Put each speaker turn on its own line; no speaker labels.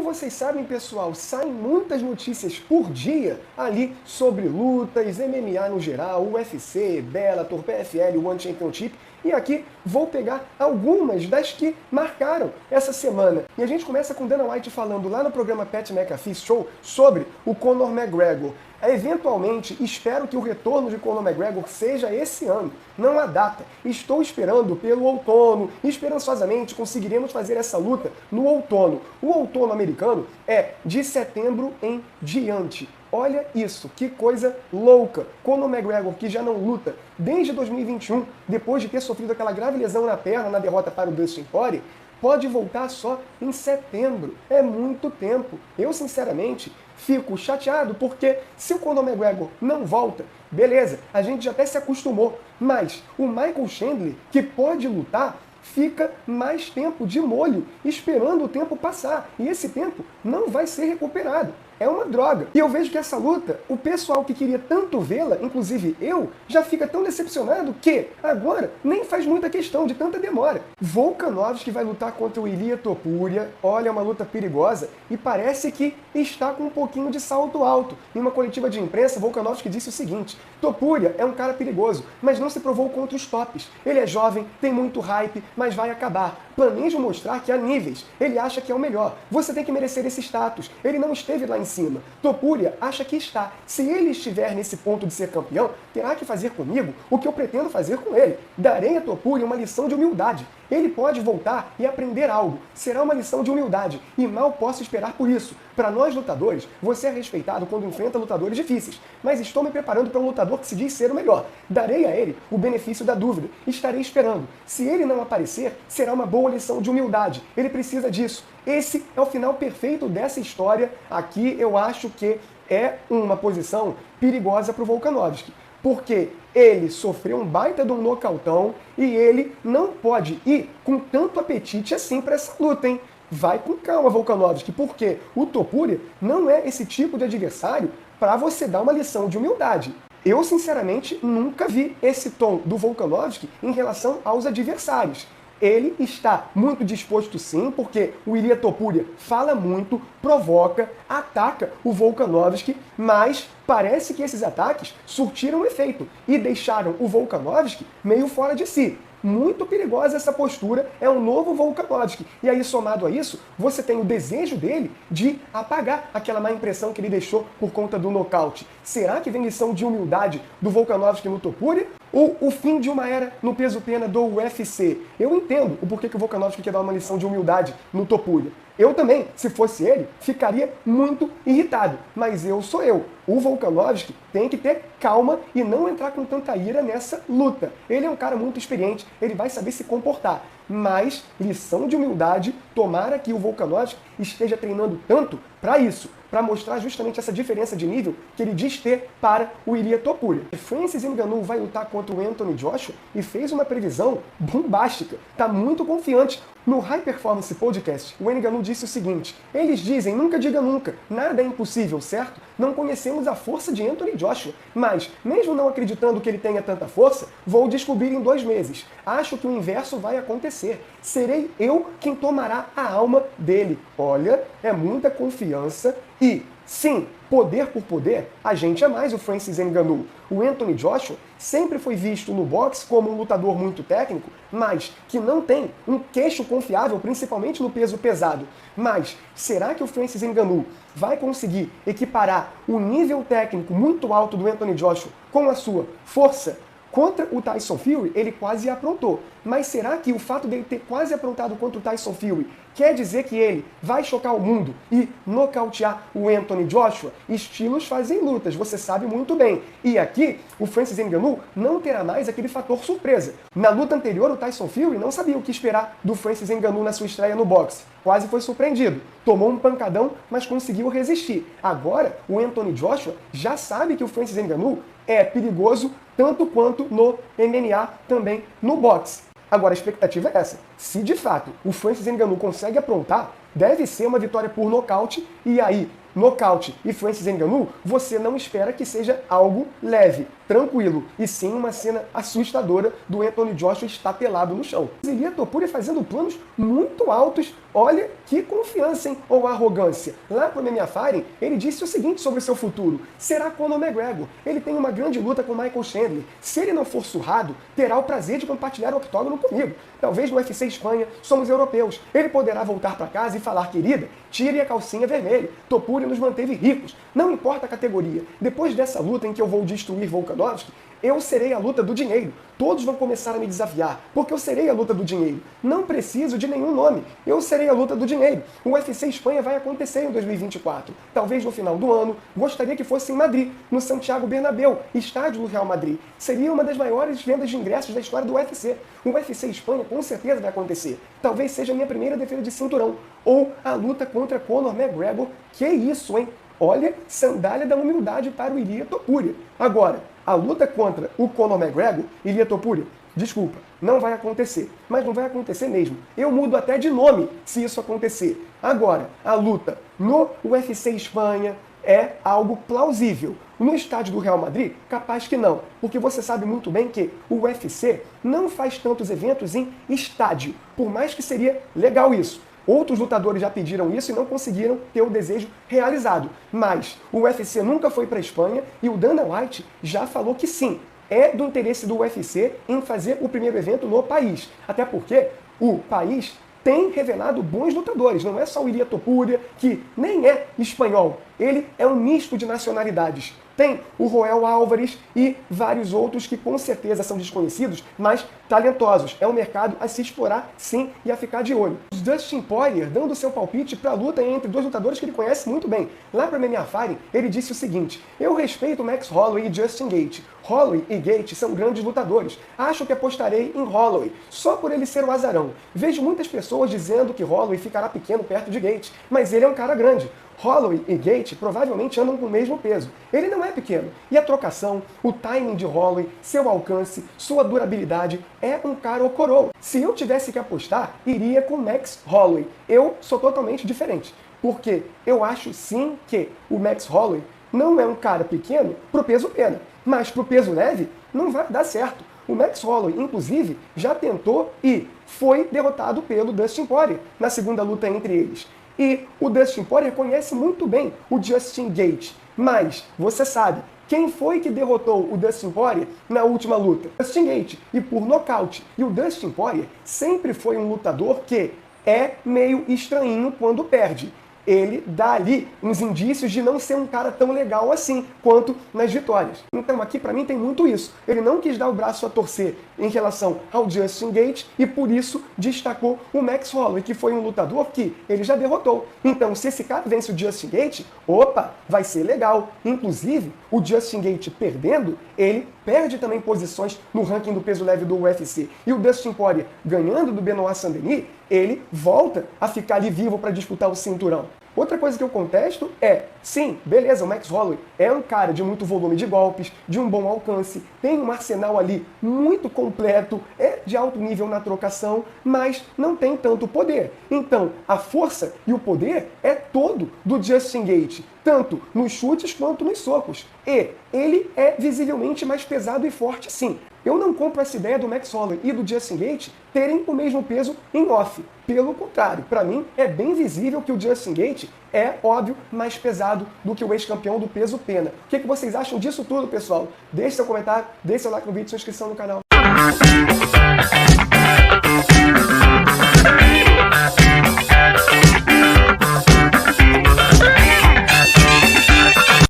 vocês sabem, pessoal, saem muitas notícias por dia ali sobre lutas, MMA no geral, UFC, Bellator, PFL, One Championship. E aqui vou pegar algumas das que marcaram essa semana. E a gente começa com Dana White falando lá no programa Pat McAfee Show sobre o Conor McGregor. Eventualmente, espero que o retorno de Conor McGregor seja esse ano. Não há data. Estou esperando pelo outono. Esperançosamente conseguiremos fazer essa luta no outono. O outono americano é de setembro em diante. Olha isso, que coisa louca. Conor McGregor, que já não luta desde 2021, depois de ter sofrido aquela grave lesão na perna na derrota para o Dustin Poirier, pode voltar só em setembro. É muito tempo. Eu, sinceramente, fico chateado porque se o Conor McGregor não volta, beleza, a gente já até se acostumou, mas o Michael Chandler, que pode lutar, fica mais tempo de molho, esperando o tempo passar. E esse tempo não vai ser recuperado. É uma droga. E eu vejo que essa luta, o pessoal que queria tanto vê-la, inclusive eu, já fica tão decepcionado que agora nem faz muita questão de tanta demora. Volkanovski vai lutar contra o Ilia Topuria. Olha, é uma luta perigosa e parece que está com um pouquinho de salto alto. Em uma coletiva de imprensa, Volkanovski disse o seguinte: Topuria é um cara perigoso, mas não se provou contra os tops. Ele é jovem, tem muito hype, mas vai acabar. Planejo mostrar que há níveis. Ele acha que é o melhor. Você tem que merecer esse status. Ele não esteve lá em cima. Topuria acha que está. Se ele estiver nesse ponto de ser campeão, terá que fazer comigo o que eu pretendo fazer com ele. Darei a Topuria uma lição de humildade. Ele pode voltar e aprender algo. Será uma lição de humildade. E mal posso esperar por isso. Para nós lutadores, você é respeitado quando enfrenta lutadores difíceis. Mas estou me preparando para um lutador que se diz ser o melhor. Darei a ele o benefício da dúvida. Estarei esperando. Se ele não aparecer, será uma boa lição de humildade. Ele precisa disso. Esse é o final perfeito dessa história. Aqui eu acho que é uma posição perigosa para o Volkanovski. Porque ele sofreu um baita de um nocautão e ele não pode ir com tanto apetite assim para essa luta, hein? Vai com calma, Volkanovski, porque o Topuria não é esse tipo de adversário para você dar uma lição de humildade. Eu, sinceramente, nunca vi esse tom do Volkanovski em relação aos adversários. Ele está muito disposto sim, porque o Ilia Topuria fala muito, provoca, ataca o Volkanovski, mas parece que esses ataques surtiram efeito e deixaram o Volkanovski meio fora de si. Muito perigosa essa postura, é um novo Volkanovski. E aí, somado a isso, você tem o desejo dele de apagar aquela má impressão que ele deixou por conta do nocaute. Será que vem lição de humildade do Volkanovski no Topuria? Ou o fim de uma era no peso-pena do UFC? Eu entendo o porquê que o Volkanovski quer dar uma lição de humildade no Topuria. Eu também, se fosse ele, ficaria muito irritado. Mas eu sou eu. O Volkanovski tem que ter calma e não entrar com tanta ira nessa luta. Ele é um cara muito experiente, ele vai saber se comportar. Mas, lição de humildade, tomara que o Volkanovski esteja treinando tanto para isso, para mostrar justamente essa diferença de nível que ele diz ter para o Ilia Topuria. Francis Ngannou vai lutar contra o Anthony Joshua e fez uma previsão bombástica. Tá muito confiante. No High Performance Podcast, o Ngannou disse o seguinte: eles dizem, nunca diga nunca, nada é impossível, certo? Não conhecemos a força de Anthony Joshua, mas, mesmo não acreditando que ele tenha tanta força, vou descobrir em 2 meses. Acho que o inverso vai acontecer. Serei eu quem tomará a alma dele. Olha, é muita confiança e, sim, poder por poder, a gente é mais o Francis Ngannou. O Anthony Joshua sempre foi visto no boxe como um lutador muito técnico, mas que não tem um queixo confiável, principalmente no peso pesado. Mas será que o Francis Ngannou vai conseguir equiparar o nível técnico muito alto do Anthony Joshua com a sua força? Contra o Tyson Fury, ele quase aprontou. Mas será que o fato dele ter quase aprontado contra o Tyson Fury quer dizer que ele vai chocar o mundo e nocautear o Anthony Joshua? Estilos fazem lutas, você sabe muito bem. E aqui, o Francis Ngannou não terá mais aquele fator surpresa. Na luta anterior, o Tyson Fury não sabia o que esperar do Francis Ngannou na sua estreia no boxe. Quase foi surpreendido. Tomou um pancadão, mas conseguiu resistir. Agora, o Anthony Joshua já sabe que o Francis Ngannou é perigoso tanto quanto no MMA, também no boxe. Agora, a expectativa é essa. Se, de fato, o Francis Ngannou consegue aprontar, deve ser uma vitória por nocaute, e aí, nocaute e Francis Ngannou, você não espera que seja algo leve, tranquilo, e sim uma cena assustadora do Anthony Joshua estatelado no chão. Ilia Topuria fazendo planos muito altos Olha que confiança, hein? Ou arrogância. Lá pro MMA Fighting, ele disse o seguinte sobre o seu futuro. Será Conor McGregor. Ele tem uma grande luta com Michael Chandler. Se ele não for surrado, terá o prazer de compartilhar o octógono comigo. Talvez no UFC Espanha, somos europeus. Ele poderá voltar para casa e falar, querida, tire a calcinha vermelha. Topuria nos manteve ricos. Não importa a categoria. Depois dessa luta em que eu vou destruir Volkanovski, eu serei a luta do dinheiro. Todos vão começar a me desafiar, porque eu serei a luta do dinheiro. Não preciso de nenhum nome. Eu serei a luta do dinheiro. O UFC Espanha vai acontecer em 2024. Talvez no final do ano. Gostaria que fosse em Madrid, no Santiago Bernabéu, estádio do Real Madrid. Seria uma das maiores vendas de ingressos da história do UFC. O UFC Espanha com certeza vai acontecer. Talvez seja a minha primeira defesa de cinturão. Ou a luta contra Conor McGregor. Que isso, hein? Olha, sandália da humildade para o Ilia Topuria. Agora, a luta contra o Conor McGregor, Ilia Topuria, desculpa, não vai acontecer. Mas não vai acontecer mesmo. Eu mudo até de nome se isso acontecer. Agora, a luta no UFC Espanha é algo plausível. No estádio do Real Madrid, capaz que não. Porque você sabe muito bem que o UFC não faz tantos eventos em estádio. Por mais que seria legal isso. Outros lutadores já pediram isso e não conseguiram ter o desejo realizado. Mas o UFC nunca foi para a Espanha e o Dana White já falou que sim, é do interesse do UFC em fazer o primeiro evento no país. Até porque o país tem revelado bons lutadores. Não é só o Ilia Topuria, que nem é espanhol. Ele é um misto de nacionalidades. Tem o Roel Álvares e vários outros que com certeza são desconhecidos, mas talentosos. É um mercado a se explorar, sim, e a ficar de olho. Dustin Poirier dando seu palpite para a luta entre dois lutadores que ele conhece muito bem. Lá para o MMA Fighting, ele disse o seguinte: eu respeito Max Holloway e Justin Gaethje. Holloway e Gaethje são grandes lutadores. Acho que apostarei em Holloway, só por ele ser o azarão. Vejo muitas pessoas dizendo que Holloway ficará pequeno perto de Gaethje, mas ele é um cara grande. Holloway e Gaethje provavelmente andam com o mesmo peso. Ele não é pequeno. E a trocação, o timing de Holloway, seu alcance, sua durabilidade, é um cara ou coroa. Se eu tivesse que apostar, iria com Max Holloway. Eu sou totalmente diferente. Porque eu acho sim que o Max Holloway não é um cara pequeno pro peso pena. Mas pro peso leve, não vai dar certo. O Max Holloway, inclusive, já tentou e foi derrotado pelo Dustin Poirier na segunda luta entre eles. E o Dustin Poirier conhece muito bem o Justin Gaethje. Mas, você sabe, quem foi que derrotou o Dustin Poirier na última luta? Justin Gaethje, e por nocaute. E o Dustin Poirier sempre foi um lutador que é meio estranhinho quando perde. Ele dá ali uns indícios de não ser um cara tão legal assim quanto nas vitórias. Então aqui pra mim tem muito isso. Ele não quis dar o braço a torcer em relação ao Justin Gaethje e por isso destacou o Max Holloway, que foi um lutador que ele já derrotou. Então se esse cara vence o Justin Gaethje, opa, vai ser legal. Inclusive, o Justin Gaethje perdendo, ele perde também posições no ranking do peso leve do UFC. E o Dustin Poirier ganhando do Benoit Saint-Denis, ele volta a ficar ali vivo para disputar o cinturão. Outra coisa que eu contesto é, sim, beleza, o Max Holloway é um cara de muito volume de golpes, de um bom alcance, tem um arsenal ali muito completo, é de alto nível na trocação, mas não tem tanto poder. Então, a força e o poder é todo do Justin Gaethje, tanto nos chutes quanto nos socos. E ele é visivelmente mais pesado e forte, sim. Eu não compro essa ideia do Max Holloway e do Justin Gaethje terem o mesmo peso em off. Pelo contrário, para mim é bem visível que o Justin Gaethje é, óbvio, mais pesado do que o ex-campeão do peso pena. O que vocês acham disso tudo, pessoal? Deixe seu comentário, deixe seu like no vídeo e sua inscrição no canal.